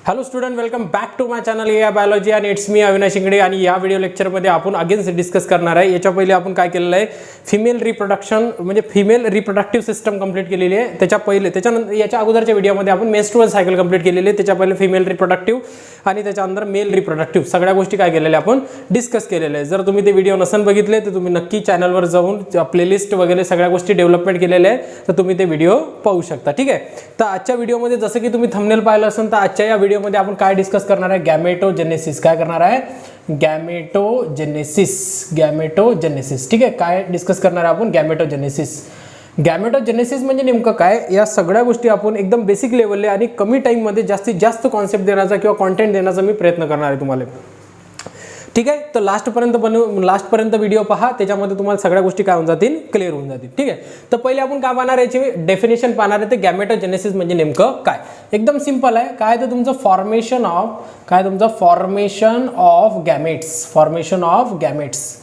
Hello student, welcome back to my channel AI biology आणि it's me Avinash Ingde. आणि या video लेक्चरमध्ये आपण अगेन डिस्कस करणार आहे. याच्या पहिले आपण काय केलेलं आहे, फिमेल रिप्रोडक्शन म्हणजे फिमेल रिप्रोडक्टिव्ह सिस्टम कंप्लीट केलेली आहे. त्याच्यानंतर याच्या अगोदरच्या व्हिडिओमध्ये आपण मेन्स्ट्रुअल सायकल कंप्लीट केलेली आहे. त्याच्या पहिले फिमेल रिप्रोडक्टिव्ह आणि त्याच्यानंतर मेल रिप्रोडक्टिव्ह सगळ्या गोष्टी काय केलेल्या आपण डिस्कस केलेल्या आहे. जर तुम्ही ते व्हिडिओ नसन बघितले तर तुम्ही नक्की चॅनलवर जाऊन प्लेलिस्ट वगैरे सगळ्या गोष्टी डेव्हलपमेंट केलेल्या आहे, तर तुम्ही ते व्हिडिओ पाहू शकता. ठीक आहे. तर आजच्या व्हिडिओमध्ये जसं की तुम्ही थंबनेल पाहिलं असेल, तर आजच्या या व्हिडिओमध्ये आपण काय डिस्कस करणार आहे, गॅमेटोजेनेसिस. काय करणार आहे, गॅमेटोजेनेसिस. ठीक आहे. काय डिस्कस करणार आहे आपण, गॅमेटोजेनेसिस. गॅमेटोजेनेसिस म्हणजे नेमकं काय, या सगळ्या गोष्टी आपण एकदम बेसिक लेवलला आणि कमी टाइममध्ये जास्तीत जास्त कॉन्सेप्ट देण्याचा किंवा कॉन्टेंट देण्याचा मी प्रयत्न करणार आहे तुम्हाला. ठीक आहे. तर लास्टपर्यंत व्हिडिओ पहा, त्याच्यामध्ये तुम्हाला सगळ्या गोष्टी काय होऊन जातील, क्लिअर होऊन जातील. ठीक आहे. तर पहिले आपण काय पाहणार, याची डेफिनेशन पाहणार आहे. ते गॅमेटोजेनेसिस म्हणजे नेमकं काय. एकदम सिंपल आहे. काय तर तुमचं फॉर्मेशन ऑफ गॅमेट्स.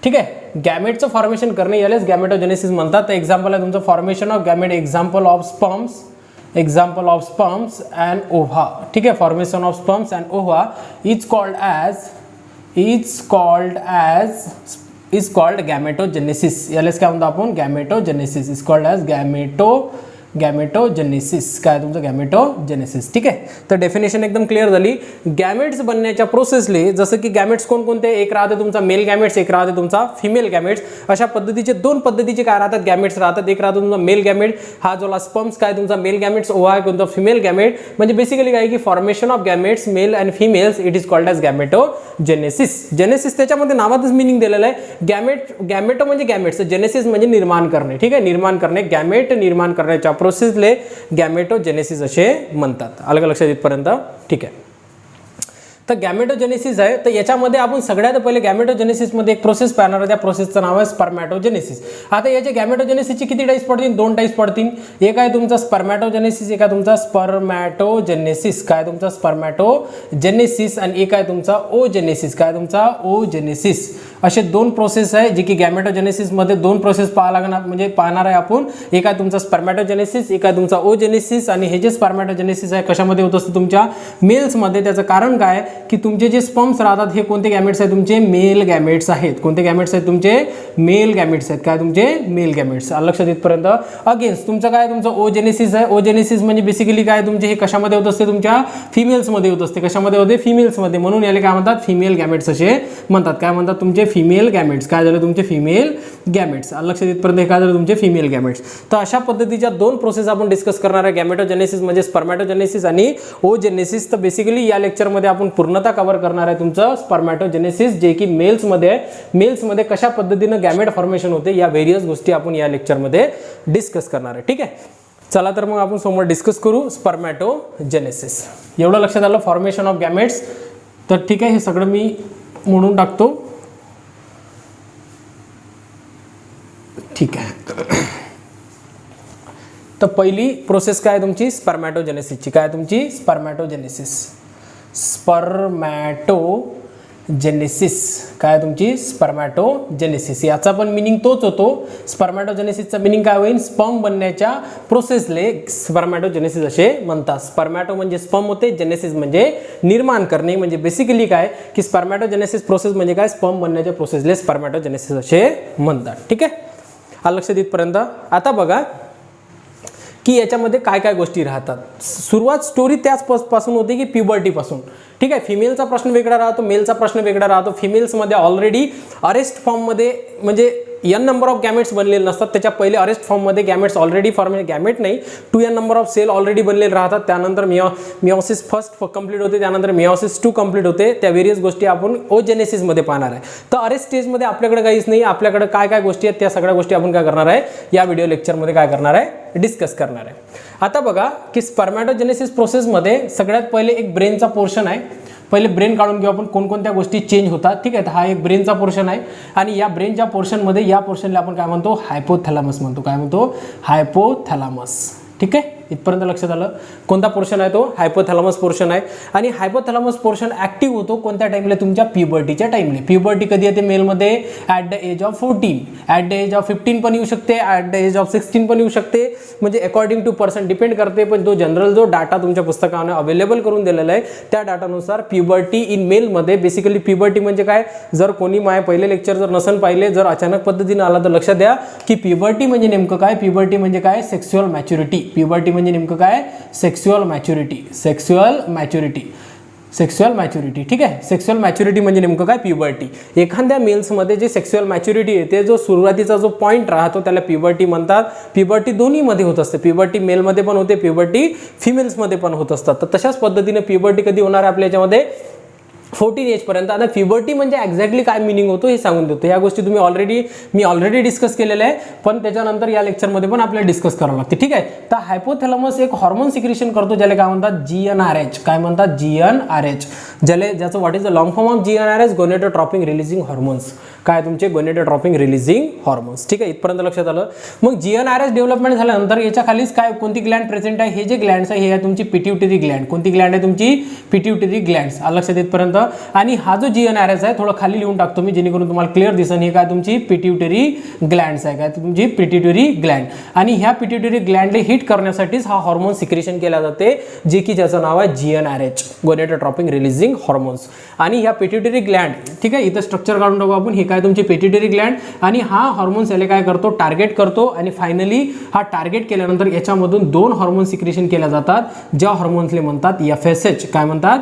ठीक आहे. गॅमेटचं फॉर्मेशन करणे यालाच गॅमेटोजेनेसिस म्हणतात. तर एक्झाम्पल आहे तुमचं formation of gamete, example of sperms and ova. ठीक आहे. Formation of sperms and ova is called gametogenesis. यालाच काय म्हणतो आपण, gametogenesis. Is called as gametogenesis. काय तुमचं गॅमेटोजेनेसिस. ठीक आहे. तर डेफिनेशन एकदम क्लिअर झाली. गॅमेट्स बनण्याच्या प्रोसेसले जसं की गॅमेट्स कोणकोणते, एक राहते तुमचा मेल गॅमेट्स, एक राहते तुमचा फिमेल गॅमेट्स. अशा पद्धतीचे दोन पद्धतीचे काय राहतात, गॅमेट्स राहतात. एक राहतो तुमचा मेल गॅमेट, हा जो स्पर्म्स काय तुमचा मेल गॅमेट्स, ओव्हा आहे कोणता फिमेल गॅमेट. म्हणजे बेसिकली काय की formation of gametes male and females, it is called as gametogenesis. Genesis त्याच्यामध्ये नावातच मिनिंग दिलेलं आहे. गॅमेटो म्हणजे गॅमेट्स, जेनेसिस म्हणजे निर्माण करणे. ठीक आहे. निर्माण करणे, गॅमेट निर्माण करण्याच्या प्रोसेसले गॅमेटोजेनेसिस असे म्हणतात. आलं का लक्षात इथपर्यंत. ठीक आहे. तर गॅमेटोजेनेसिस आहे. तर याच्यामध्ये आपण सगळ्यात पहिले गॅमेटोजेनेसिसमध्ये एक प्रोसेस पाहणार आहे. त्या प्रोसेसचं नाव आहे स्पर्मॅटोजेनेसिस. आता याचे गॅमेटोजेनेसिसचे किती टाईप्स पडतील, दोन टाईप्स पडतील. एक आहे तुमचा स्पर्मॅटोजेनेसिस, एक आहे तुमचा स्पर्मॅटोजेनेसिस. काय तुमचा स्पर्मॅटोजेनेसिस आणि एक आहे तुमचा ओजेनेसिस. काय तुमचा ओजेनेसिस. असे दोन प्रोसेस आहे जे की गॅमेटोजेनेसिसमध्ये दोन प्रोसेस पाहणार आहे आपण. एक आहे तुमचा स्पर्मॅटोजेनेसिस, एक आहे तुमचा ओजेनेसिस. आणि हे जे स्पर्मॅटोजेनेसिस आहे कशामध्ये होत असतं, तुमच्या मेल्समध्ये. त्याचं कारण काय की तुमचे जे स्पर्म्स राहतात हे कोणते गॅमेट्स आहेत, तुमचे मेल गॅमेट्स आहेत. कोणते गॅमेट्स आहेत, तुमचे मेल गॅमेट्स आहेत. काय तुमचे मेल गॅमेट्स. लक्षात इथपर्यंत. अगेन्स्ट तुमचं काय, तुमचं ओजेनेसिस आहे. ओजेनेसिस म्हणजे बेसिकली काय, तुमचे हे कशामध्ये होत असते, तुमच्या फिमेल्समध्ये होत असते. कशामध्ये होते, फिमेल्समध्ये. म्हणून याला काय म्हणतात, फिमेल गॅमेट्स असे म्हणतात. काय म्हणतात, तुमचे फिमेल गॅमेट्स. काय झालं, तुमचे फिमेल गॅमेट्स. लक्षात इथपर्यंत हे काय झालं, तुमचे फिमेल गॅमेट्स. तर अशा पद्धतीच्या दोन प्रोसेस आपण डिस्कस करणार आहे. गॅमेटोजेनेसिस म्हणजे स्पर्मॅटोजेनेसिस आणि ओजेनेसिस. तर बेसिकली या लेक्चरमध्ये आपण पूर्णतः कव्हर करणार आहे तुमचं स्पर्मॅटोजेनेसिस, जे की मेल्समध्ये कशा पद्धतीनं गॅमेट फॉर्मेशन होते, या व्हेरियस गोष्टी आपण या लेक्चरमध्ये डिस्कस करणार आहे. ठीक आहे. चला तर मग आपण समोर डिस्कस करू स्पर्मॅटोजेनेसिस. एवढं लक्षात आलं, फॉर्मेशन ऑफ गॅमेट्स. तर ठीक आहे, हे सगळं मी म्हणून टाकतो. ठीक आहे. तर पहिली प्रोसेस काय तुमची, स्पर्मॅटोजेनेसिसची. काय तुमची स्पर्मॅटोजेनेसिस. काय तुमची स्पर्मॅटोजेनेसिस. याचा पण मिनिंग तोच होतो. स्पर्मॅटोजेनेसिसचा मिनिंग काय होईल, स्पर्म बनण्याच्या प्रोसेसले स्पर्मॅटोजेनेसिस असे म्हणतात. स्पर्मॅटो म्हणजे स्पर्म होते, जेनेसिस म्हणजे निर्माण करणे. म्हणजे बेसिकली काय की स्पर्मॅटोजेनेसिस प्रोसेस म्हणजे काय, स्पर्म बनण्याच्या प्रोसेसले स्पर्मॅटोजेनेसिस असे म्हणतात. ठीक आहे. लक्षात इथपर्यंत. आता बघा की याच्यामध्ये काय काय गोष्टी राहतात. सुरुवात स्टोरी त्याच पासून होते की प्युबर्टीपासून. ठीक आहे. फिमेलचा प्रश्न वेगळा राहतो, मेलचा प्रश्न वेगळा राहतो. फिमेल्समध्ये ऑलरेडी अरेस्ट फॉर्ममध्ये म्हणजे n नंबर ऑफ गॅमेट्स बनलेले नसतात. त्याच्या पहिले अरेस्ट फॉर्ममध्ये गॅमेट्स ऑलरेडी गॅमेट नाही 2n number of sale already बनलेले राहतात. त्यानंतर मिओसिस फर्स्ट कंप्लीट होते, त्यानंतर मिओसिस 2 कंप्लीट होते. त्या व्हेरियस गोष्टी आपण ओजेनेसिसमध्ये पाहणार आहे. तर अरेस्ट स्टेजमध्ये आपल्याकडे काहीच नाही. आपल्याकडे काय काय गोष्टी आहेत त्या सगळ्या गोष्टी आपण काय करणार आहे, या व्हिडिओ लेक्चरमध्ये काय करणार आहे, डिस्कस करणार आहे. आता बघा की स्पर्मॅटोजेनेसिस प्रोसेसमध्ये सगळ्यात पहिले एक ब्रेनचा पोर्शन आहे. पहिले ब्रेन काढून घेऊ आपण, कोणकोणत्या गोष्टी चेंज होतात. ठीक आहे. हा एक ब्रेनचा पोर्शन आहे. आणि या ब्रेनच्या पोर्शनमध्ये या पोर्शनला आपण काय म्हणतो, हायपोथॅलॅमस म्हणतो. काय म्हणतो, हायपोथॅलॅमस. ठीक आहे. इथपर्यंत लक्षात आलं. कोणता पोर्शन आहे तो? हायपोथॅलॅमस पोर्शन आहे. आणि हायपोथॅलॅमस पोर्शन ऍक्टिव्ह होतो कोणत्या टाइमला? तुमच्या प्युबर्टीच्या टाइमला. प्युबर्टी कधी येते मेलमध्ये? At the age of 14, at the age of 15 पण येऊ शकते, ॲट द एज ऑफ 16 पण येऊ शकते. म्हणजे अकॉर्डिंग टू पर्सन डिपेंड करते. पण तो जनरल जो डाटा तुमच्या पुस्तकाने अवेलेबल करून दिलेला आहे त्या डाटानुसार प्युबर्टी इन मेलमध्ये बेसिकली प्युबर्टी म्हणजे काय? जर कोणी माझे पहिले लेक्चर जर नसन पाहिले, जर अचानक पद्धतीने आला तर लक्षात द्या की प्युबर्टी म्हणजे नेमकं काय? प्युबर्टी म्हणजे काय? Sexual maturity. प्युबर्टी म्हणजे नेमकं काय? Sexual maturity. Sexual maturity. Sexual maturity. ठीक आहे. सेक्सुअल मॅच्युरिटी म्हणजे नेमकं काय? प्युबर्टी. एखाद्या मेल्समध्ये जे सेक्सुअल मॅच्युरिटी येते, जो सुरुवातीचा जो पॉईंट राहतो त्याला प्युबर्टी म्हणतात. प्युबर्टी दोन्हीमध्ये होत असते. प्युबर्टी मेलमध्ये पण होते, प्युबर्टी फिमेल्समध्ये पण होत असतात. तर तशाच पद्धतीने प्युबर्टी कधी होणार आहे आपल्या याच्यामध्ये? 14 एज पर्यंत. आता प्युबर्टी म्हणजे एक्झॅक्टली काय मिनिंग होतो हे सांगून देतो. या गोष्टी मी ऑलरेडी डिस्कस केलेल्या आहे, पण त्याच्यानंतर या लेक्चरमध्ये पण आपल्याला डिस्कस करावं लागते. ठीक आहे. तर हायपोथॅलॅमस एक हॉर्मोन सिक्रेशन करतो ज्याला काय म्हणतात? GnRH. काय म्हणतात? GnRH. ज्याचं what is the long form of GnRH? Gonadotropic releasing hormones. काय तुमचे? Gonadotropic releasing hormones. ठीक आहे. इथपर्यंत लक्षात आलं. मग GnRH डेव्हलपमेंट झाल्यानंतर याच्या खालीच काय कोणती ग्लँड प्रेझेंट आहे? हे जे ग्लँड्स आहे हे आहे तुमची पिट्युटरी ग्लँड. कोणती ग्लँड आहे तुमची? Pituitary glands. लक्षात इथपर्यंत. आणि हा जो GnRH आहे थोडं खाली लिहून टाकतो मी जेणेकरून तुम्हाला क्लिअर दिसेल. हे काय तुमची पिट्युटरी ग्लँड्स आहे. काय तुमची पिट्युटरी ग्लँड. आणि ह्या पिट्युटरी ग्लँडला हिट करण्यासाठीच हा हॉर्मोन सिक्रेशन केला जाते, जे की ज्याचं नाव आहे GnRH, गोनेडोट्रॉपिक रिलीजिंग हॉर्मोन्स. आणि ह्या पिट्युटरी ग्लँड, ठीक आहे, इथं स्ट्रक्चर काढून टाकू आपण. हे काय तुमची पिट्युटरी ग्लँड. आणि हा हॉर्मोन्स याला काय करतो? टार्गेट करतो. आणि फायनली हा टार्गेट केल्यानंतर याच्यामधून 2 हॉर्मोन सिक्रेशन केल्या जातात, ज्या हॉर्मोन्सले म्हणतात FSH. काय म्हणतात?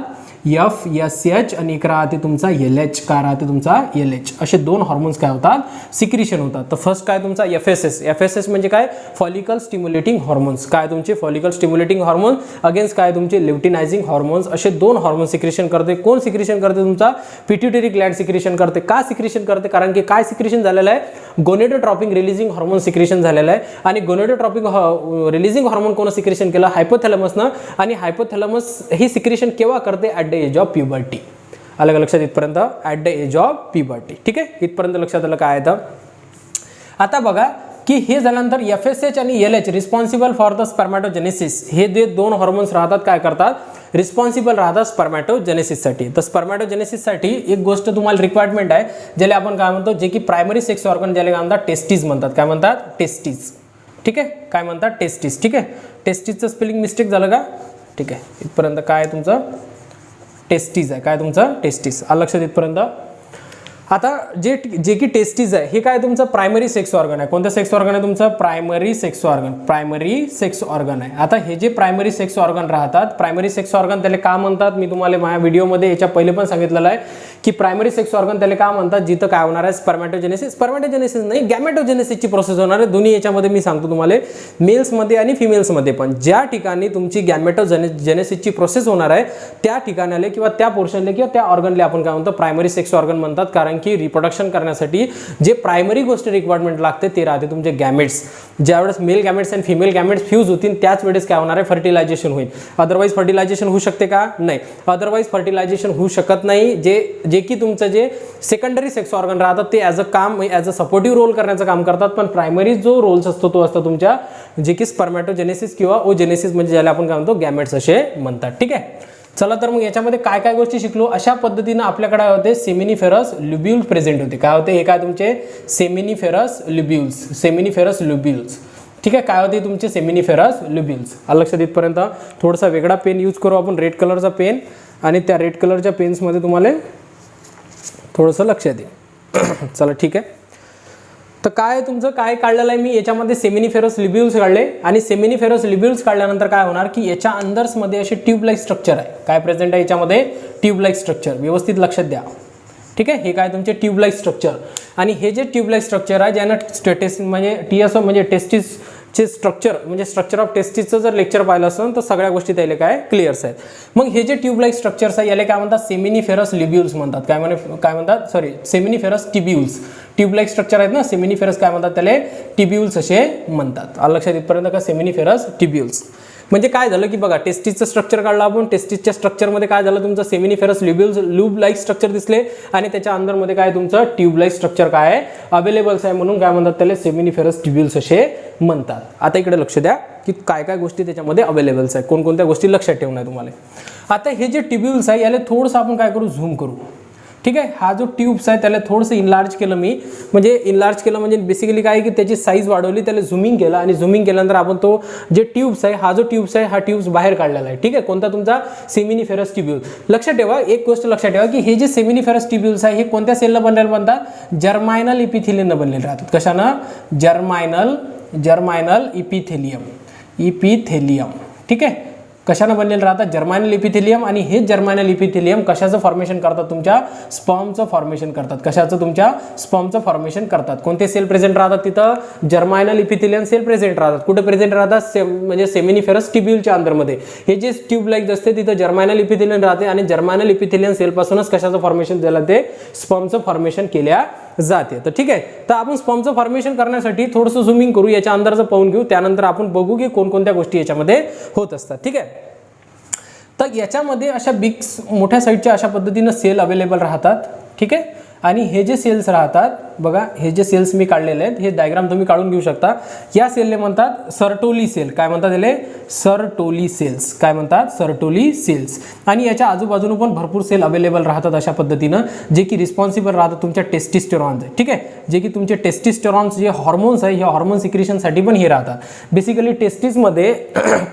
FSH. आणि एक राहते तुमचा LH. काय राहते तुमचा? LH. असे 2 हॉर्मोन्स काय होतात? सिक्रेशन होतात. तर फर्स्ट काय तुमचा? FSH म्हणजे काय? Follicle stimulating hormones. काय तुमचे? फॉलिकल स्टिम्युलेटिंग हॉर्मोन अगेन्स्ट काय तुमचे? Luteinising hormones. असे 2 हॉर्मोन सिक्रेशन करते. कोण सिक्रेशन करते? तुमचा पिट्युटरी ग्लँड सिक्रेशन करते. का सिक्रेशन करते? कारण की काय सिक्रेशन झालेलं आहे? गोनेडोट्रॉपिक रिलीजिंग हॉर्मोन सिक्रेशन झालेलं आहे. आणि गोनेडोट्रॉपिक रिलीजिंग हॉर्मोन कोण सिक्रेशन केलं? हायपोथॅलॅमसनं. आणि हायपोथॅलॅमस ही सिक्रेशन केव्हा करते? At the age of puberty. अलग लक्षात इथपर्यंत? At the age of puberty. ठीक आहे. इथपर्यंत लक्षात आलं काय आहे? आता बघा की हे झाल्यानंतर FSH आणि LH रिस्पॉन्सिबल फॉर द स्पर्मॅटोजेनेसिस. हे जे 2 हॉर्मोन्स राहतात काय करतात? रिस्पॉन्सिबल राहतात स्पर्मॅटोजेनेसिससाठी. तर स्पर्मॅटोजेनेसिससाठी एक गोष्ट तुम्हाला रिक्वायरमेंट आहे, ज्याला आपण काय म्हणतो? जे की प्रायमरी सेक्स ऑर्गन, ज्याला काय म्हणतात? टेस्टीज म्हणतात. काय म्हणतात? टेस्टीज. ठीक आहे. काय म्हणतात? टेस्टीज. ठीक आहे. टेस्टीजचं स्पेलिंग मिस्टेक झालं का? ठीक आहे. इथपर्यंत काय तुमचं? टेस्टीज आहे. काय तुमचं? टेस्टीज. लक्षात इथपर्यंत. आता जे की टेस्टीज आहे हे काय तुमचं? प्रायमरी सेक्स ऑर्गन आहे. कोणतं सेक्स ऑर्गन आहे तुमचं? Primary sex organ. Primary sex organ आहे. आता हे जे प्रायमरी सेक्स ऑर्गन राहतात, प्रायमरी सेक्स ऑर्गन त्याला का म्हणतात? मी तुम्हाला माझ्या व्हिडिओमध्ये याच्या पहिले पण सांगितलेलं आहे की प्रायमरी सेक्स ऑर्गन त्याला का म्हणतात? जिथं काय होणार आहे? स्पर्मॅटोजेनेसिस नाही, गॅमेटोजेनेसिसची प्रोसेस होणार आहे. दोन्ही याच्यामध्ये मी सांगतो तुम्हाला, मेल्समध्ये आणि फिमेल्समध्ये पण. ज्या ठिकाणी तुमची गॅमेटोजेनेसिसची प्रोसेस होणार आहे त्या ठिकाणाला किंवा त्या पोर्शनला किंवा त्या ऑर्गनला आपण काय म्हणतो? प्रायमरी सेक्स ऑर्गन म्हणतात. कारण की रिप्रोडक्शन करण्यासाठी जे प्रायमरी गोष्ट रिक्वायरमेंट लागते ते राहते तुमचे गॅमेट्स. ज्यावेळेस मेल गॅमेट्स आणि फिमेल गॅमेट्स फ्यूज होतील त्याच वेळेस काय होणार आहे? फर्टिलायझेशन होईल. अदरवाईज फर्टिलायझेशन होऊ शकते का? नाही. अदरवाईज फर्टिलायझेशन होऊ शकत नाही. जे की तुमचं जे सेकंडरी सेक्स ऑर्गन राहतात ते ॲज अ सपोर्टिव्ह रोल करण्याचं काम करतात. पण प्रायमरी जो रोल्स असतो तो असतो तुमच्या जे की स्पर्मॅटोजेनेसिस किंवा ओजेनेसिस, म्हणजे ज्याला आपण काय म्हणतो? गॅमेट्स असे म्हणतात. ठीक आहे. चला तर मग याच्यामध्ये काय काय गोष्टी शिकलो. अशा पद्धतीनं आपल्याकडे होते सेमिनिफेरस ल्युब्युल्स प्रेझेंट होते. काय होते? हे काय तुमचे? सेमिनिफेरस ल्युब्युल्स. सेमिनिफेरस ल्युब्युल्स. ठीक आहे. काय होते तुमचे? सेमिनिफेरस ल्युब्युल्स. लक्षात इथपर्यंत. थोडासा वेगळा पेन यूज करू आपण, रेड कलरचा पेन. आणि त्या रेड कलरच्या पेन्समध्ये तुम्हाला थोडंसं लक्षात येईल. चला ठीक आहे. तर काय तुमचं काय काढलेलं आहे मी याच्यामध्ये? सेमिनिफेरस ल्युब्युल्स काढले. आणि सेमिनिफेरस ल्युब्युल्स काढल्यानंतर काय होणार की याच्या अंदर्समध्ये असे ट्यूब लाईक स्ट्रक्चर आहे. काय प्रेझेंट आहे याच्यामध्ये? Tube like structure. व्यवस्थित लक्षात द्या. ठीक आहे. हे काय तुमचे? Tube like structure. आणि हे जे ट्यूब लाईक स्ट्रक्चर आहे ज्यानं म्हणजे TSO म्हणजे टेस्टिसचे स्ट्रक्चर, म्हणजे स्ट्रक्चर ऑफ टेस्टिसचं जर लेक्चर पाहिलं असेल तर सगळ्या गोष्टी त्याला काय क्लिअर्स आहेत. मग हे जे ट्यूब लाईक स्ट्रक्चर्स आहे याला काय म्हणतात? सेमिनिफेरस ल्युब्युल्स म्हणतात. काय म्हणतात? Sorry, seminiferous tubules. Tube like structure आहेत ना, सेमिनिफेरस काय म्हणतात? त्याला टिब्युल्स असे म्हणतात. लक्षात इथपर्यंत का? सेमिनिफेरस टिब्युल्स. म्हणजे काय झालं की बघा टेस्टिसचं स्ट्रक्चर काढलं आपण, टेस्टिसच्या स्ट्रक्चरमध्ये काय झालं तुमचं सेमिनिफेरस लूब लाईक स्ट्रक्चर दिसले आणि त्याच्या अंदरमध्ये काय तुमचं ट्यूब लाईक स्ट्रक्चर काय आहे अवेलेबल्स आहे, म्हणून काय म्हणतात त्याला सेमिनिफेरस ट्युब्युल्स असे म्हणतात. आता इकडे लक्ष द्या की काय काय गोष्टी त्याच्यामध्ये अवेलेबल्स आहे, कोणकोणत्या गोष्टी लक्षात ठेवून आहे तुम्हाला. आता हे जे ट्युब्युल्स आहे याला थोडंसं आपण काय करू झूम करू. ठीक आहे, हा जो ट्यूब्स आहे त्याला थोडंसं इनलार्ज केलं मी, म्हणजे इनलार्ज केलं म्हणजे बेसिकली काय की त्याची साईज वाढवली, त्याला झुमिंग केलं आणि झुमिंग केल्यानंतर आपण तो जे ट्यूब्स आहे हा जो ट्यूब्स आहे हा ट्यूब्स बाहेर काढलेला आहे. ठीक आहे, कोणता तुमचा सेमिनिफेरस ट्युब्युल. लक्षात ठेवा एक गोष्ट लक्षात ठेवा की हे जे सेमिनिफेरस ट्युब्युल्स आहे हे कोणत्या सेलला बनलेलं बनतात, जर्मायनल इपिथिलियमनं बनलेले राहतात. कशानं, जर्मायनल इपिथेलियम. ठीक आहे, कशानं बनलेलं राहतात, जर्मायनल इपिथेलियम. आणि हे जर्मायनल इपिथेलियम कशाचं फॉर्मेशन करतात, तुमच्या स्पर्मचं फॉर्मेशन करतात. कशाचं, तुमच्या स्पर्मचं फॉर्मेशन करतात. कोणते सेल प्रेझेंट राहतात तिथं, जर्मायनल इपिथेलियम सेल प्रेझेंट राहतात. कुठे प्रेझेंट राहतात, म्हणजे सेमिनिफेरस ट्युब्युलच्या अंदरमध्ये. हे जे ट्यूब लाईक असते तिथं जर्मायनल इपिथेलियम राहते आणि जर्मायनल इपिथेलियम सेलपासूनच कशाचं फॉर्मेशन झालं, ते स्पर्मचं फॉर्मेशन केल्या जाते. तर ठीक आहे, तर आपण स्पर्मचं फॉर्मेशन करण्यासाठी थोडंसं झूमिंग करू, याच्या अंदरचं पाहून घेऊ, त्यानंतर आपण बघू की कोणकोणत्या गोष्टी याच्यामध्ये होत असतात. ठीक आहे, तर याच्यामध्ये अशा मोठ्या साईजच्या अशा पद्धतीनं सेल अवेलेबल राहतात. ठीक आहे, आणि हे जे सेल्स राहतात बघा, हे जे सेल्स मी काढलेले आहेत हे डायग्राम तुम्ही काढून घेऊ शकता. या सेलने म्हणतात सर्टोली सेल. काय म्हणतात त्याले, सर्टोली सेल्स. काय म्हणतात, सर्टोली सेल्स. आणि याच्या आजूबाजूने पण भरपूर सेल अवेलेबल राहतात अशा पद्धतीनं, जे की रिस्पॉन्सिबल राहतात तुमच्या टेस्टिस्टेरॉनचे. ठीक आहे, जे की तुमचे टेस्टिस्टेरॉन्स जे हॉर्मोन्स आहे, हे हॉर्मोन सिक्रेशनसाठी पण हे राहतात. बेसिकली टेस्टिसमध्ये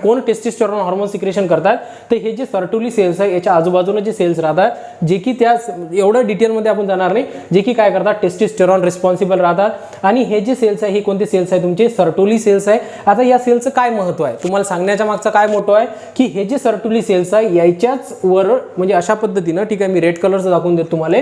कोण टेस्टिस्टेरॉन हॉर्मोन सिक्रेशन करतात, तर हे जे सर्टोली सेल्स आहे याच्या आजूबाजूने जे सेल्स राहतात, जे की त्या एवढं डिटेलमध्ये आपण जाणार नाही, जे की काय करतात टेस्टिस्टेरॉन रिस्पॉन्सिबल राहतात. आणि हे जे सेल्स आहे हे कोणते सेल्स आहे, तुमचे सर्टोली सेल्स आहे. आता या सेलचं काय महत्व आहे तुम्हाला सांगण्याच्या मागचा काय मोठं आहे की हे जे सर्टोली सेल्स आहे याच्याच वर म्हणजे अशा पद्धतीनं, ठीक आहे मी रेड कलरचं दाखवून देतो तुम्हाला,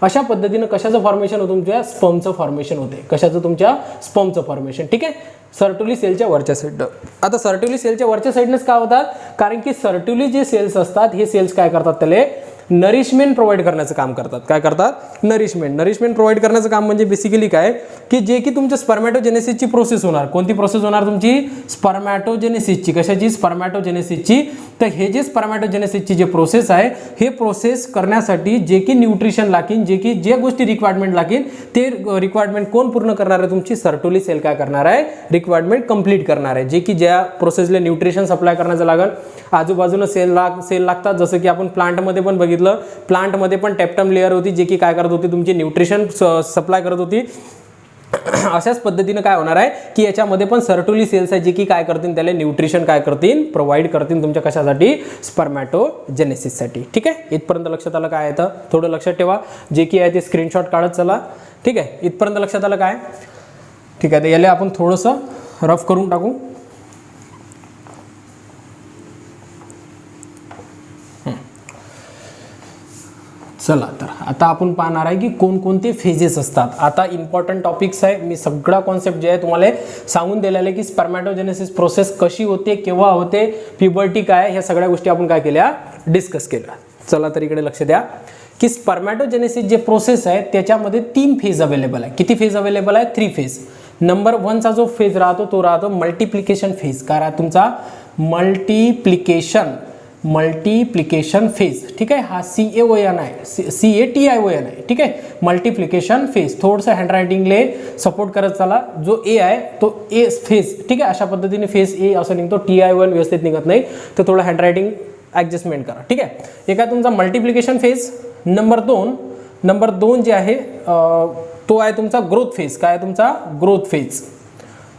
अशा पद्धतीनं कशाचं फॉर्मेशन होतं, तुमच्या स्पर्मचं फॉर्मेशन होते. कशाचं, तुमच्या स्पर्मचं फॉर्मेशन. ठीक आहे, सर्टोली सेलच्या वरच्या साईडनं. आता सर्टोली सेलच्या वरच्या साईडनंच काय होतात, कारण की सर्टोली जे सेल्स असतात हे सेल्स काय करतात, त्याला नरिशमेंट प्रोव्हाइड करण्याचं काम करतात. काय करतात, नरिशमेंट प्रोव्हाइड करण्याचं काम म्हणजे बेसिकली काय की जे की तुमच्या स्पर्मॅटोजेनेसिसची प्रोसेस होणार. कोणती प्रोसेस होणार, तुमची स्पर्मॅटोजेनेसिसची. कशाची, स्पर्मॅटोजेनेसिसची. तर हे जे स्पर्मॅटोजेनेसिसची जे प्रोसेस आहे हे प्रोसेस करण्यासाठी जे की न्यूट्रिशन लागेल, जे की जे गोष्टी रिक्वायरमेंट लागेल ते रिक्वायरमेंट कोण पूर्ण करणार आहे, तुमची सर्टोली सेल काय करणार आहे, रिक्वायरमेंट कंप्लीट करणार आहे. जे की ज्या प्रोसेसला न्यूट्रिशन सप्लाय करण्याचं लागेल, आजूबाजूला सेल लागतात. जसं की आपण प्लांटमध्ये पण बघितलं, प्लांटमध्ये पण टेप्टम लेअर होती जे की काय करत होती, तुमची न्यूट्रिशन सप्लाय करत होती. अशाच पद्धतीनं काय होणार आहे की याच्यामध्ये पण सर्टोली सेल्स आहे जे की काय करतील, त्याला न्यूट्रिशन काय करतील, प्रोव्हाइड करतील तुमच्या कशासाठी, स्पर्मॅटोजेनेसिससाठी. ठीक आहे, इथपर्यंत लक्षात आलं काय आहे, थोडं लक्षात ठेवा. जे की आहे ते स्क्रीनशॉट काढत चला. ठीक आहे, इथपर्यंत लक्षात आलं काय. ठीक आहे, तर याला आपण थोडंसं रफ करून टाकू. चला, तर आता आपण पाहणार आहे की कोणकोणते फेजेस असतात. आता इम्पॉर्टंट टॉपिक्स आहे, मी सगळा कॉन्सेप्ट जे आहे तुम्हाला सांगून दिलेला आहे की स्पर्मॅटोजेनेसिस प्रोसेस कशी होते, केव्हा होते, प्युबर्टी काय, ह्या सगळ्या गोष्टी आपण काय केल्या, डिस्कस केल्या. चला, तर इकडे लक्ष द्या की स्पर्मॅटोजेनेसिस जे प्रोसेस आहे त्याच्यामध्ये 3 फेज अवेलेबल आहे. किती फेज अवेलेबल आहे, 3 फेज. नंबर 1चा जो फेज राहतो तो राहतो मल्टिप्लिकेशन फेज. काय राहतो तुमचा, मल्टिप्लिकेशन फेज. ठीक आहे, हा CAON आहे, CATION आहे. ठीक आहे, मल्टिप्लिकेशन फेज. थोडंसं हँडरायटिंगले सपोर्ट करत चला. जो ए आहे तो ए फेज. ठीक आहे, अशा पद्धतीने फेज ए असं निघतो, TION व्यवस्थित निघत नाही, तर थोडं हँडरायटिंग ॲडजस्टमेंट करा. ठीक आहे, एक आहे तुमचा मल्टिप्लिकेशन फेज. नंबर दोन जे आहे तो आहे तुमचा ग्रोथ फेज. काय आहे तुमचा, ग्रोथ फेज.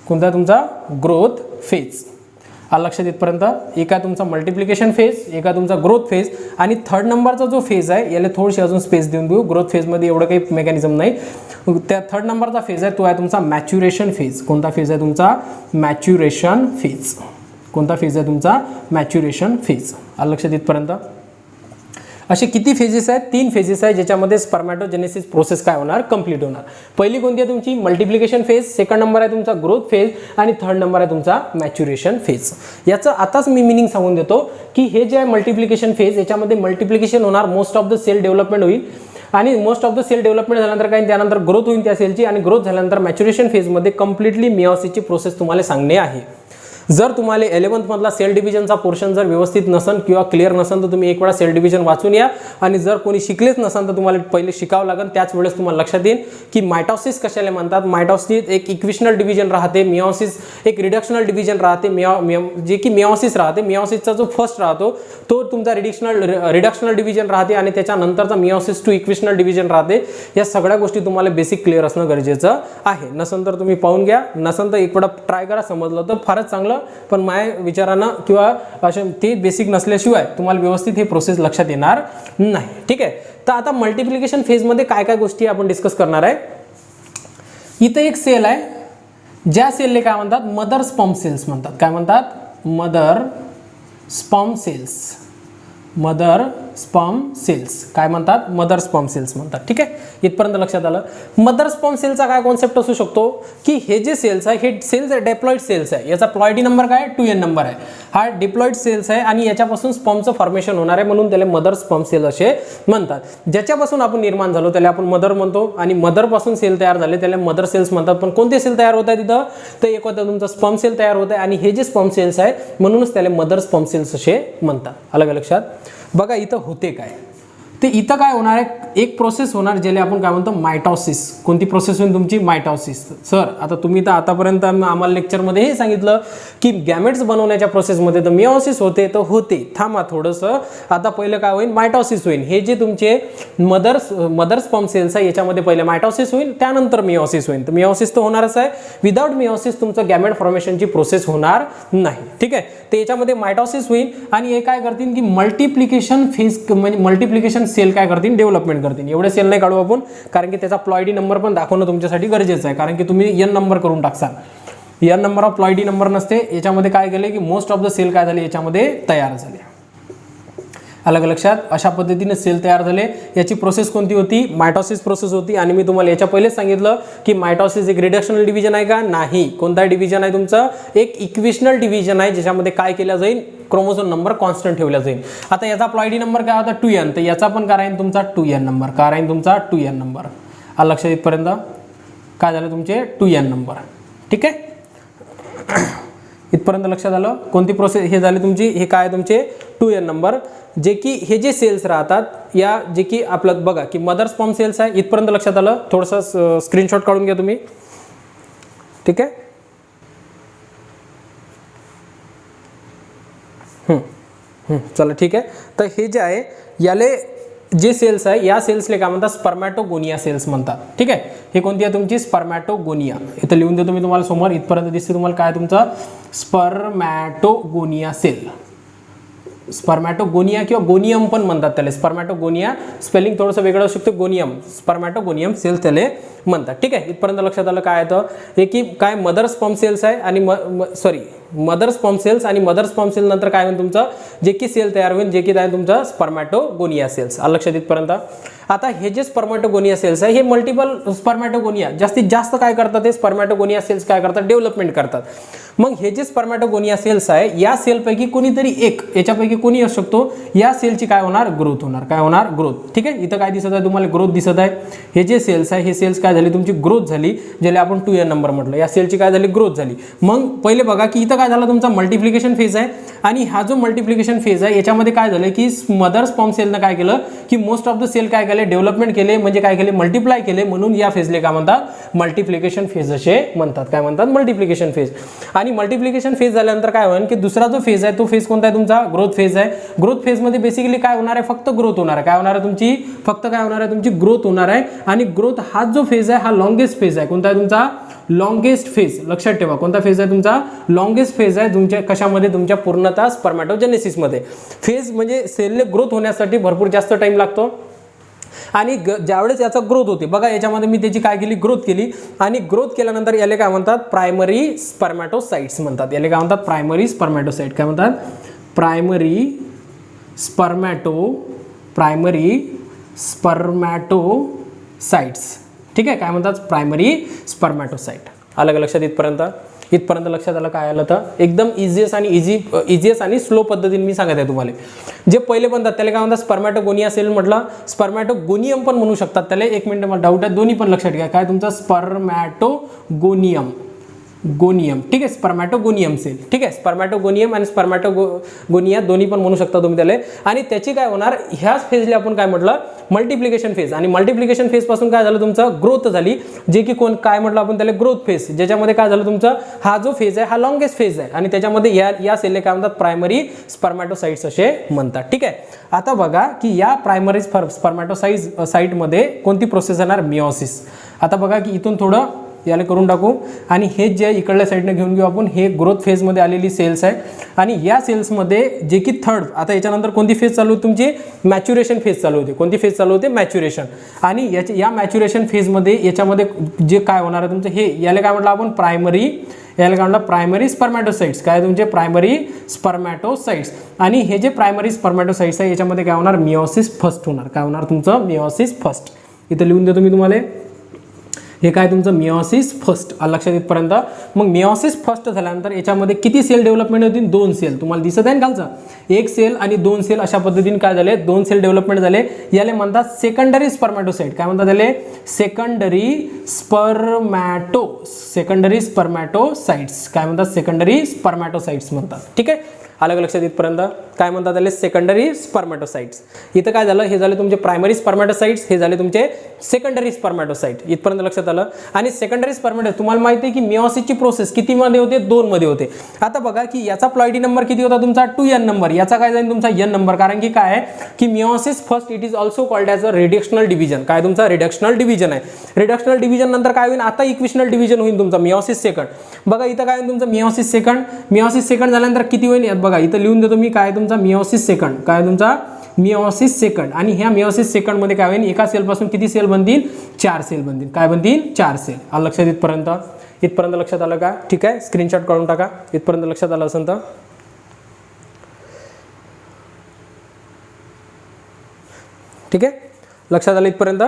कोणता आहे तुमचा, ग्रोथ फेज. लक्षात इथपर्यंत. एक आहे तुमचा मल्टिप्लिकेशन फेज, एक आहे तुमचा ग्रोथ फेज. आणि 3rd नंबरचा जो फेज आहे याला थोडीशी अजून स्पेस देऊन देऊ. ग्रोथ फेजमध्ये एवढं काही मेकॅनिझम नाही. त्या 3rd नंबरचा फेज आहे तो आहे तुमचा मॅच्युरेशन फेज. कोणता फेज आहे तुमचा, मॅच्युरेशन फेज. कोणता फेज आहे तुमचा, मॅच्युरेशन फेज. लक्षात इथपर्यंत. असे किती फेजेस आहेत, 3 फेजेस आहेत ज्याच्यामध्ये स्पर्मॅटोजेनेसिस प्रोसेस काय होणार, कंप्लीट होणार. पहिली कोणती आहे तुमची, मल्टिप्लिकेशन फेज. 2nd नंबर आहे तुमचा ग्रोथ फेज आणि 3rd नंबर आहे तुमचा मॅच्युरेशन फेज. याचं आताच मी मिनिंग सांगून देतो की हे जे आहे मल्टिप्लिकेशन फेज याच्यामध्ये मल्टिप्लिकेशन होणार, most of the cell development होईल आणि most of the cell development झाल्यानंतर काय, त्यानंतर ग्रोथ होईल त्या सेलची आणि ग्रोथ झाल्यानंतर मॅच्युरेशन फेजमध्ये कम्प्लिटली मिओसिसची प्रोसेस तुम्हाला सांगणे आहे. जर तुम्हाला 11th मधला सेल डिव्हिजनचा पोर्शन जर व्यवस्थित नसन किंवा क्लिअर नसन तर तुम्ही एक वेळा सेल डिव्हिजन वाचून या, आणि जर कोणी शिकलेच नसन तर तुम्हाला पहिले शिकावं लागेल. त्याच वेळेस तुम्हाला लक्षात येईल की मायटॉसिस कशाला म्हणतात. मायटॉसिस एक इक्विशनल डिव्हिजन राहते, मिओसिस एक रिडक्शनल डिव्हिजन राहते. जे की मिओसिस राहते, मिओसिसचा जो फर्स्ट राहतो तो तुमचा रिडक्शनल डिव्हिजन राहते, आणि त्याच्यानंतरचा मिओसिस टू इक्विशनल डिव्हिजन राहते. या सगळ्या गोष्टी तुम्हाला बेसिक क्लिअर असणं गरजेचं आहे. नसन तर तुम्ही पाहून घ्या, नसन तर एक वेळा ट्राय करा, समजलं तर फारच चांगलं. पण माझ्या विचारांना किंवा असे ते बेसिक नसल्याशिवाय तुम्हाला व्यवस्थित हे प्रोसेस लक्षात येणार नाही. ठीक आहे. तर आता मल्टिप्लिकेशन फेजमध्ये काय काय गोष्टी आपण डिस्कस करणार आहे. इथं एक सेल आहे, ज्या सेलने काय म्हणतात, मदर स्पर्म सेल्स म्हणतात. काय म्हणतात, mother sperm cells. Mother sperm cells काय म्हणतात, मदर स्पर्म सेल्स म्हणतात. ठीक आहे, इथपर्यंत लक्षात आलं. मदर स्पर्म सेलचा काय कॉन्सेप्ट असू शकतो की हे जे सेल्स आहे हे सेल्स डिप्लॉइड सेल्स आहे. याचा प्लॉइडी नंबर काय 2n नंबर आहे. हा डिप्लॉइड सेल्स आहे आणि याच्यापासून स्पर्मचं फॉर्मेशन होणार आहे, म्हणून त्याला मदर स्पर्म सेल असे म्हणतात. ज्याच्यापासून आपण निर्माण झालो त्याला आपण मदर म्हणतो, आणि मदरपासून सेल तयार झाले त्याला मदर सेल्स म्हणतात. पण कोणते सेल तयार होत आहे तिथं, तर एक होता तुमचा स्पर्म सेल तयार होत आहे, आणि हे जे स्पर्म सेल्स आहे म्हणूनच त्याला मदर स्पर्म सेल्स असे म्हणतात. अलग लक्षात. बघा इथं होते काय, ते इथं काय होणार आहे, एक प्रोसेस होणार ज्याला आपण काय म्हणतो मायटॉसिस. कोणती प्रोसेस होईल तुमची, मायटॉसिस. सर आता तुम्ही तर आतापर्यंत आम्हाला लेक्चरमध्ये हे सांगितलं की गॅमेट्स बनवण्याच्या प्रोसेसमध्ये तर मिओसिस होते, तर होते. थांबा थोडंसं, आता पहिलं काय होईल, मायटॉसिस होईल. हे जे तुमचे मदर स्पर्म सेल्स आहे याच्यामध्ये पहिले मायटॉसिस होईल, त्यानंतर मिओसिस होईल. तर मिओसिस तर होणारच आहे. विदाउट मिओसिस तुमचं गॅमेट फॉर्मेशनची प्रोसेस होणार नाही. ठीक आहे. तर याच्यामध्ये मायटॉसिस होईल, आणि हे काय करतील की मल्टिप्लिकेशन फेज, म्हणजे मल्टिप्लिकेशन सेल काय करतील, डेव्हलपमेंट करतील. एवढे सेल नाही काढू आपण, कारण की त्याचा प्लॉइडी नंबर पण दाखवणं तुमच्यासाठी गरजेचं आहे, कारण की तुम्ही n नंबर करून टाकसाल. n number of ploidy number नसते. याच्यामध्ये काय केले की मोस्ट ऑफ द सेल काय झाले याच्यामध्ये तयार झाले. अलग लक्षात. अशा पद्धतीने सेल तयार झाले. याची प्रोसेस कोणती होती, मायटॉसिस प्रोसेस होती. आणि मी तुम्हाला याच्या पहिलेच सांगितलं की मायटॉसिस एक रिडक्शनल डिव्हिजन आहे का, नाही. कोणता डिव्हिजन आहे तुमचं, एक इक्विशनल डिव्हिजन आहे, ज्याच्यामध्ये काय केलं जाईल, क्रोमोझोम नंबर कॉन्स्टंट ठेवला जाईल. आता याचा प्लॉइडी नंबर काय होता 2n, तर याचा पण काय राहील तुमचा 2n नंबर. काय राहील तुमचा 2n नंबर. लक्षात इथपर्यंत काय झालं तुमचे 2n नंबर. ठीक आहे, इथपर्यंत लक्षात आलं. कोणती प्रोसेस हे झाली तुमची, हे काय तुमचे 2n नंबर. जे की हे जे सेल्स राहतात या जे की आपलं बघा की मदर स्पर्म सेल्स आहे. इथपर्यंत लक्षात आलं. थोडंसं स्क्रीनशॉट काढून घ्या तुम्ही. ठीक आहे. चला ठीक आहे. तर हे जे आहे याले जे सेल्स आहे या सेल्सले काय म्हणतात, स्पर्मॅटोगोनिया सेल्स म्हणतात. ठीक आहे. हे कोणती आहे तुमची, स्पर्मॅटोगोनिया. इथं लिहून देतो मी तुम्हाला समोर. इथपर्यंत दिसते तुम्हाला काय तुमचा स्पर्मॅटोगोनिया सेल. स्पर्मॅटोगोनिया किंवा गोनियम पण म्हणतात त्याला. स्पर्मॅटोगोनिया स्पेलिंग थोडंसं वेगळं असू शकतं. गोनियम, स्पर्मॅटोगोनियम सेल्स त्याला म्हणतात. ठीक आहे. इथपर्यंत लक्षात आलं. काय येतं हे की काय मदर स्पर्म सेल्स आहे, आणि मदर स्पर्म सेल्स, आणि मदर स्पर्म सेल नंतर काय होईल तुमचं जे की सेल तयार होईल, जे की आहे तुमचं स्पर्मॅटोगोनिया सेल्स. लक्षात इथपर्यंत. आता हे जे स्पर्मॅटोगोनिया सेल्स आहे हे मल्टिपल स्पर्मॅटोगोनिया जास्तीत जास्त काय करतात, हे स्पर्मॅटोगोनिया सेल्स काय करतात, डेव्हलपमेंट करतात. मग हे जे स्पर्मॅटोगोनिया सेल्स आहे या सेलपैकी कोणीतरी एक, याच्यापैकी कोणी असू शकतो, या सेलची काय होणार, ग्रोथ होणार. काय होणार, ग्रोथ. ठीक आहे. इथं काय दिसत आहे तुम्हाला, ग्रोथ दिसत आहे. हे जे सेल्स आहे हे सेल्स काय झाली तुमची, ग्रोथ झाली, ज्याला आपण 2n नंबर म्हटलं. या सेलची काय झाली, ग्रोथ झाली. मग पहिले बघा की इथं काय झालं तुमचा मल्टिप्लिकेशन फेज आहे, आणि हा जो मल्टिप्लिकेशन फेज आहे याच्यामध्ये काय झालं की मदर स्पर्म सेलनं काय केलं की मोस्ट ऑफ द सेल काय केले, डेव्हलपमेंट केले, म्हणजे काय केले, मल्टिप्लाय केले. म्हणून या फेजले काय म्हणतात, मल्टिप्लिकेशन फेज असे म्हणतात. काय म्हणतात, मल्टिप्लिकेशन फेज. आणि मल्टिप्लिकेशन फेज झाल्यानंतर काय होईल की दुसरा जो फेज आहे तो फेज कोणता आहे तुमचा, ग्रोथ फेज आहे. ग्रोथ फेजमध्ये बेसिकली काय होणार आहे, फक्त ग्रोथ होणार आहे. काय होणार आहे तुमची, फक्त काय होणार आहे तुमची ग्रोथ होणार आहे. आणि ग्रोथ हा जो फेज आहे हा लॉंगेस्ट फेज आहे. कोणता आहे तुमचा, लॉंगेस्ट फेज. लक्षात ठेवा कोणता फेज आहे तुमचा, लॉंगेस्ट फेज आहे तुमच्या कशामध्ये, तुमच्या पूर्णतः स्पर्मॅटोजेनेसिसमध्ये. फेज म्हणजे सेलने ग्रोथ होण्यासाठी भरपूर जास्त टाइम लागतो. आणि ज्यावेळेस याचा ग्रोथ होते बघा, याच्यामध्ये मी त्याची काय केली, ग्रोथ केली. आणि ग्रोथ केल्यानंतर याला काय म्हणतात, प्रायमरी स्पर्मॅटोसाइट्स म्हणतात. याला काय म्हणतात, प्रायमरी स्पर्मॅटोसाइट. काय म्हणतात, प्रायमरी स्पर्मॅटोसाइट्स. ठीक आहे. काय म्हणतात, प्रायमरी स्पर्मॅटोसाइट. अलग लक्षात इथपर्यंत लक्षात आलं. काय आलं तर एकदम इझिएस्ट आणि स्लो पद्धतीने मी सांगत आहे तुम्हाला. जे पहिले बनतात त्याला काय म्हणतात, स्पर्मॅटोगोनिया सेल म्हटलं. स्पर्मॅटोगोनियम पण म्हणू शकतात त्याला. एक मिनिट मला डाऊट आहे, दोन्ही पण लक्षात घ्या. काय तुमचा स्पर्मॅटोगोनियम. स्पर्मॅटोगोनियम, ठीक आहे, स्पर्मॅटोगोनियम सेल, ठीक आहे, स्पर्मॅटोगोनियम आणि स्पर्मॅटोगोनिया दोन्ही पण म्हणू शकता तुम्ही त्याला. आणि त्याची काय होणार, ह्याच फेजला आपण काय म्हटलं, मल्टिप्लिकेशन फेज. आणि मल्टिप्लिकेशन फेज पासून काय झालं तुमचं, ग्रोथ झाली, जे की कोण काय म्हटलं आपण त्याला, ग्रोथ फेज, ज्याच्यामध्ये काय झालं तुमचं, हा जो फेज आहे हा लॉंगेस्ट फेज आहे. आणि त्याच्यामध्ये या सेलला काय म्हणतात, प्रायमरी स्पर्मॅटोसाइट्स असे म्हणतात, ठीक आहे. आता बघा की या प्रायमरी स्पर्मॅटोसाइटमध्ये कोणती प्रोसेस येणार, मिओसिस. आता बघा की इथून थोडं याला करून टाकू आणि हे जे इकडल्या साईडने घेऊन घेऊ आपण, हे ग्रोथ फेजमध्ये आलेली सेल्स आहे. आणि या सेल्समध्ये जे की थर्ड, आता याच्यानंतर कोणती फेज चालू होती तुमची, मॅच्युरेशन फेज चालू होते. कोणती फेज चालू होते, मॅच्युरेशन. आणि या मॅच्युरेशन फेजमध्ये याच्यामध्ये जे काय होणार आहे तुमचं, हे याला काय म्हटलं आपण, प्रायमरी, याला काय म्हटलं, प्रायमरी स्पर्मॅटोसाइट्स. काय तुमचे, प्रायमरी स्पर्मॅटोसाइट्स. आणि हे जे प्रायमरी स्पर्मॅटोसाइट्स आहे याच्यामध्ये काय होणार, मिओसिस फर्स्ट होणार. काय होणार तुमचं, मिओसिस फर्स्ट. इथं लिहून देतो मी तुम्हाला, हे काय तुमचं मिओसिस फर्स्ट, लक्षात येतपर्यंत. मग मिओसिस फर्स्ट झाल्यानंतर याच्यामध्ये किती सेल डेव्हलपमेंट होतील, 2 सेल. तुम्हाला दिसत आहे ना खालचं, 1 सेल आणि 2 सेल अशा पद्धतीने काय झाले, 2 सेल डेव्हलपमेंट झाले. याला म्हणतात सेकंडरी स्पर्मॅटोसाइट. काय म्हणतात त्याला, सेकंडरी स्पर्मॅटोसाइट्स. काय म्हणतात, सेकंडरी स्पर्मॅटोसाइट्स म्हणतात, ठीक आहे. अलग लक्षात येतपर्यंत काय म्हणतात त्याला, सेकंडरी स्पर्मॅटोसाइट्स. इथं काय झालं, हे झाले तुमचे प्रायमरी स्पर्मॅटोसाइट्स, हे झाले तुमचे सेकंडरी स्पर्मॅटोसाइट. इथपर्यंत लक्षात आलं. आणि सेकंडरी स्पर्मॅटोसाइट तुम्हाला माहिती आहे की मिओसिसची प्रोसेस किती मध्ये होते, 2 मध्ये होते. आता बघा की याचा प्लॉइडी नंबर किती होता तुमचा, 2n नंबर. याचा काय जाईल तुमचा n नंबर, कारण की काय आहे की meiosis first it is also called as a reductional division. काय तुमचा रिडक्शनल डिव्हिजन आहे. रिडक्शनल डिव्हिजन नंतर काय होईल, आता इक्वेशनल डिव्हिजन होईल तुमचा मिओसिस सेकंड. बघा इथं काय होईल तुमचं, मिओसिस सेकंड. मिओसिस सेकंड झाल्यानंतर किती होईल, बघा इथं लिहून देतो मी, काय तुमचा मिओसिस सेकंड. काय तुमचा मिओसिस सेकंड. आणि ह्या मिओसिस सेकंड मध्ये काय होईल, एका सेल पासून किती सेल बनतील, 4 सेल बनतील. काय बनतील, 4 सेल. लक्षात इथपर्यंत लक्षात आलं का, ठीक आहे. स्क्रीनशॉट काढून टाका, इथपर्यंत लक्षात आलं असेल तर, ठीक आहे. लक्षात आलं इथपर्यंत.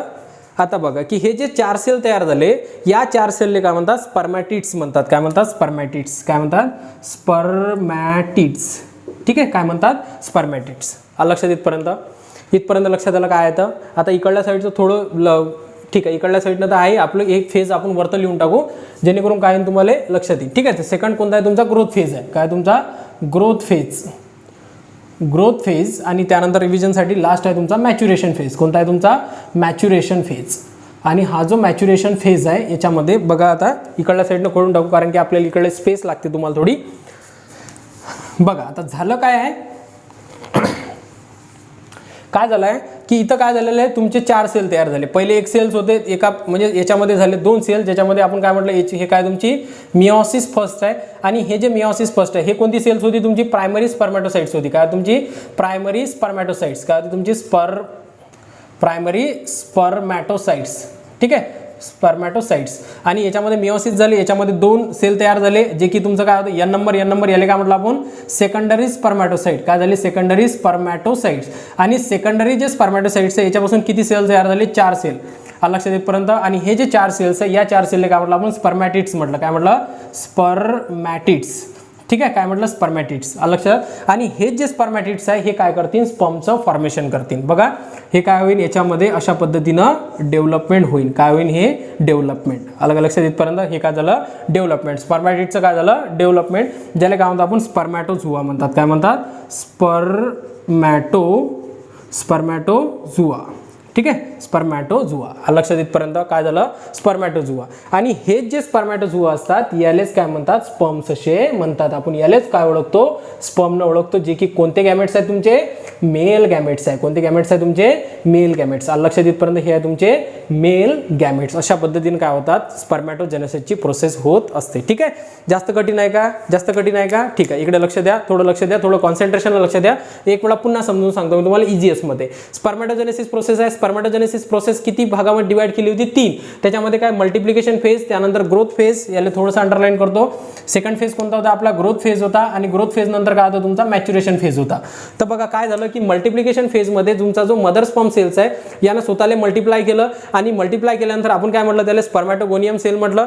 आता बघा की हे जे 4 सेल तयार झाले, या 4 सेलले काय म्हणतात, स्पर्मॅटिड्स म्हणतात. काय म्हणतात, स्पर्मॅटिड्स. काय म्हणतात, स्पर्मॅटिड्स, ठीक आहे. काय म्हणतात, स्पर्मॅटिड्स. लक्षात इथपर्यंत लक्षात आलं काय येतं. आता इकडल्या साईडचं थोडं ठीक आहे, इकडल्या साईडनं तर आहे आपलं एक फेज, आपण वरतं लिहून टाकू जेणेकरून काय तुम्हाला लक्षात येईल, ठीक आहे. सेकंड कोणता आहे तुमचा, ग्रोथ फेज आहे. काय तुमचा, ग्रोथ फेज. आणि त्यानंतर रिव्हिजनसाठी लास्ट आहे तुमचा मॅच्युरेशन फेज. कोणता आहे तुमचा, मॅच्युरेशन फेज. आणि हा जो मॅच्युरेशन फेज आहे याच्यामध्ये बघा, आता इकडल्या साईडनं खोडून टाकू कारण की आपल्याला इकडे स्पेस लागते तुम्हाला थोडी. बघा आता झालं काय आहे, काय झालं आहे की इथं काय झालेलं आहे, तुमचे 4 सेल तयार झाले. पहिले 1 सेल्स होते, एका म्हणजे याच्यामध्ये झाले 2 सेल, ज्याच्यामध्ये आपण काय म्हटलं, हे काय तुमची मिओसिस फर्स्ट आहे. आणि हे जे मिओसिस फर्स्ट आहे हे कोणती सेल्स होती तुमची, प्रायमरी स्पर्मॅटोसाइट्स होती. काय तुमची प्रायमरी स्पर्मॅटोसाइट्स. काय होती तुमची प्रायमरी स्पर्मॅटोसाइट्स, ठीक आहे, स्पर्मॅटोसाइट्स. आणि याच्यामध्ये मिओसिस झाली, याच्यामध्ये 2 सेल तयार झाले, जे की तुमचं काय होतं, n नंबर याला काय म्हटलं आपण, सेकंडरी स्पर्मॅटोसाइट. काय झाले, सेकंडरी स्पर्मॅटोसाइट्स. आणि सेकंडरी जे स्पर्मॅटोसाइट्स आहे याच्यापासून किती सेल तयार झाले, 4 सेल. लक्षात येतपर्यंत. आणि हे जे 4 सेल्स आहे या 4 सेलला काय म्हटलं आपण, स्पर्मॅटिड्स म्हटलं. काय म्हटलं, स्पर्मॅटिड्स, ठीक आहे. काय म्हटलं, स्पर्मॅटिड्स. लक्षात. आणि हे जे स्पर्मॅटिड्स आहे हे काय करतील, स्पर्मचं फॉर्मेशन करतील. बघा हे काय होईल, याच्यामध्ये अशा पद्धतीनं डेव्हलपमेंट होईल. काय होईल, हे डेव्हलपमेंट. अलग लक्षात येतपर्यंत हे काय झालं, डेव्हलपमेंट. स्पर्मॅटिडचं काय झालं, डेव्हलपमेंट, ज्याला काय म्हणतात आपण, स्पर्मॅटोझुआ म्हणतात. काय म्हणतात, स्पर्मॅटोझुआ, ठीक आहे, स्पर्मॅटोझुआ. लक्षात येतपर्यंत काय झालं, स्पर्मॅटोझुआ. आणि हे जे स्पर्मॅटोझुआ असतात यालेच काय म्हणतात, स्पर्म्स असे म्हणतात. आपण यालेच काय ओळखतो, स्पर्मनं ओळखतो, जे की कोणते गॅमेट्स आहेत तुमचे, मेल गॅमेट्स आहे. कोणते गॅमेट्स आहे तुमचे, मेल गॅमेट्स. लक्षात येतपर्यंत हे आहे तुमचे मेल गॅमेट्स. अशा पद्धतीने काय होतात, स्पर्मॅटोजेनेसिसची प्रोसेस होत असते, ठीक आहे. जास्त कठीण आहे का, ठीक आहे. इकडे लक्ष द्या, थोडं कॉन्सन्ट्रेशनला लक्ष द्या. एक वेळा पुन्हा समजून सांगतो मी तुम्हाला इझीएस्ट मध्ये. स्पर्मॅटोजेनेसिस प्रोसेस आहे. स्पर्मॅटोजेनेसिस प्रोसेस किती भागामध्ये डिवाइड केली होती, 3. त्याच्यामध्ये काय, मल्टिप्लिकेशन फेज, त्यानंतर ग्रोथ फेज, याला थोडंसं अंडरलाईन करतो. सेकंड फेज कोणता होता आपला, ग्रोथ फेज होता. आणि ग्रोथ फेज नंतर काय होता तुमचा, मॅच्युरेशन फेज होता. तर बघा काय झालं की मल्टिप्लिकेशन फेज मध्ये तुमचा जो मदर स्पर्म सेल्स आहे यानं स्वतःला मल्टिप्लाय केलं. आणि मल्टिप्लाय केल्यानंतर आपण काय म्हटलं, त्याला स्पर्मॅटोगोनियम सेल म्हटलं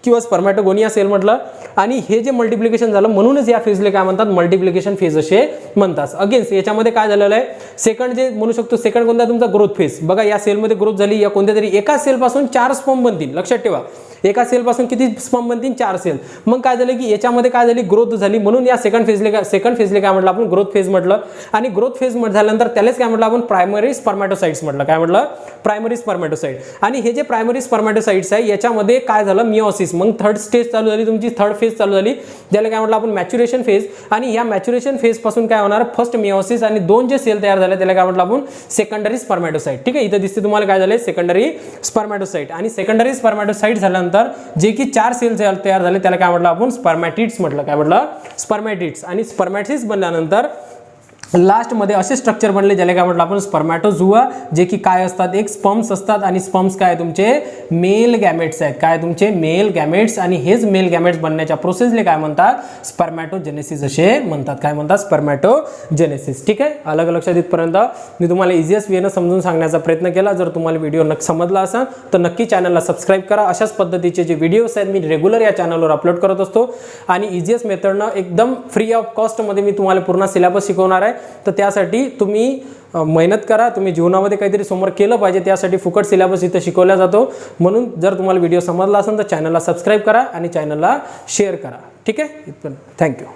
किंवा स्पर्मॅटोगोनिया सेल म्हटलं. आणि हे जे मल्टिप्लिकेशन झालं म्हणूनच या फेजला काय म्हणतात, मल्टिप्लिकेशन फेज असे म्हणतात. अगेन्स्ट याच्यामध्ये काय झालेलं आहे, सेकंड जे म्हणू शकतो, सेकंड कोणता तुमचा, ग्रोथ फेज. बघा या सेलमध्ये ग्रोथ झाली, या कोणत्या तरी एका सेल पासून 4 स्पर्म बनतील. लक्षात ठेवा, एका सेलपासून किती स्पर्म बनतील 4 सेल. मग काय झालं की याच्यामध्ये काय झाली ग्रोथ झाली म्हणून या सेकंड फेजले काय म्हटलं आपण ग्रोथ फेज म्हटलं. आणि ग्रोथ फेज झाल्यानंतर त्यालाच काय म्हटलं आपण प्रायमरी स्पर्मॅटोसाइट्स म्हटलं. काय म्हटलं प्रायमरी स्पर्मॅटोसाइट. आणि हे जे प्रायमरी स्पर्मॅटोसाइट्स आहे याच्यामध्ये काय झालं मिओसिस. मग थर्ड स्टेज चालू झाली तुमची, थर्ड फेज चालू झाली ज्याला काय म्हटलं आपण मॅच्युरेशन फेज. आणि या मॅच्युरेशन फेज पासून काय होणार फर्स्ट मिओसिस आणि 2 जे सेल तयार झाले त्याला काय म्हटलं आपण सेकंडरी स्पर्मॅटोसाइट. ठीक आहे, इथे दिसते तुम्हाला काय झाले सेकंडरी स्पर्मॅटोसाइट. आणि सेकंडरी स्पर्मॅटोसाइट झाल्यानंतर जे की 4 सेल तयार झाले त्याला काय म्हटलं आपण स्पर्मॅटिड्स म्हटलं. काय म्हटलं स्पर्मॅटिड्स. आणि स्पर्मॅटिड्स बनल्यानंतर लास्ट मध्ये असे स्ट्रक्चर बनले ज्याला काय म्हटलं आपण स्पर्मॅटोझुआ, जे की काय असतात एक स्पर्म्स असतात आणि स्पर्म्स काय तुमचे मेल गॅमेट्स आहेत. काय तुमचे मेल गॅमेट्स. आणि हेच मेल गॅमेट्स बनण्याच्या प्रोसेसले काय म्हणतात स्पर्मॅटोजेनेसिस असे म्हणतात. काय म्हणतात स्पर्मॅटोजेनेसिस. ठीक आहे, अलग लक्षात इथपर्यंत मी तुम्हाला इझिएस्ट वेनं समजून सांगण्याचा प्रयत्न केला. जर तुम्हाला व्हिडिओ समजला असेल तर नक्की चॅनलला सबस्क्राईब करा. अशाच पद्धतीचे जे व्हिडिओज आहेत मी रेग्युलर या चॅनलवर अपलोड करत असतो. आणि इझिएस्ट मेथडनं एकदम फ्री ऑफ कॉस्टमध्ये मी तुम्हाला पूर्ण सिलेबस शिकवणार आहे. तर त्यासाठी तुम्ही मेहनत करा. तुम्ही जीवनामध्ये काहीतरी समोर केलं पाहिजे त्यासाठी फुकट सिलेबस इथं शिकवला जातो. म्हणून जर तुम्हाला व्हिडिओ समजला असेल तर चॅनलला सबस्क्राईब करा आणि चॅनलला शेअर करा. ठीक आहे, थँक्यू.